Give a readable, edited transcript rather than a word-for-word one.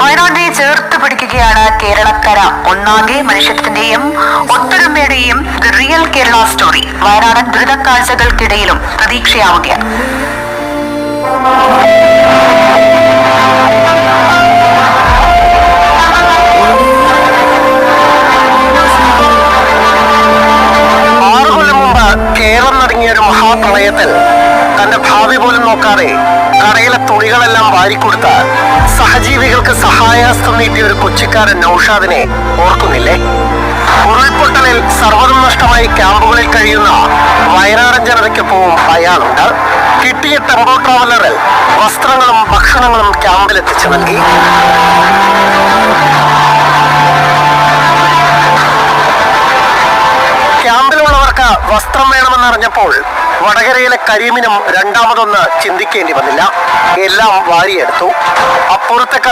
വയനാടിനെ ചേർത്ത് പിടിക്കുകയാണ് കേരളക്കര. ഒന്നാകെ മനുഷ്യത്വത്തിന്റെയും ഒത്തൊരുമയുടെയും ദി റിയൽ കേരള സ്റ്റോറി വയനാടൻ ദുരിതക്കാഴ്ചകൾക്കിടയിലും പ്രതീക്ഷയാവുകയാണ്. കേരളം നടങ്ങിയ ഒരു മഹാപ്രളയത്തിൽ തന്റെ ഭാവി പോലും നോക്കാതെ കടയിലെ തുണികളെല്ലാം വാരിക്കൊടുത്ത സഹജീവികൾക്ക് സഹായഹസ്തം നീട്ടിയ ഒരു കൊച്ചിക്കാരൻ നൌഷാദിനെ ഓർക്കുന്നില്ലേ? ഉരുൾപൊട്ടലിൽ സർവ്വതും നഷ്ടമായി ക്യാമ്പുകളിൽ കഴിയുന്ന വയനാടൻ ജനതയ്ക്കൊപ്പവും അയാളുണ്ട്. കിട്ടിയ ടെമ്പോ ട്രാവലറിൽ വസ്ത്രങ്ങളും ഭക്ഷണങ്ങളും ക്യാമ്പിലെത്തിച്ചു നൽകി. ക്യാമ്പിലുള്ളവർക്ക് വസ്ത്രം വേണമെന്നറിഞ്ഞപ്പോൾ വടകരയിലെ കരീമിനും രണ്ടാമതൊന്ന് ചിന്തിക്കേണ്ടി വന്നില്ല. എല്ലാം വാരിയെടുത്തു. അപ്പുറത്തെ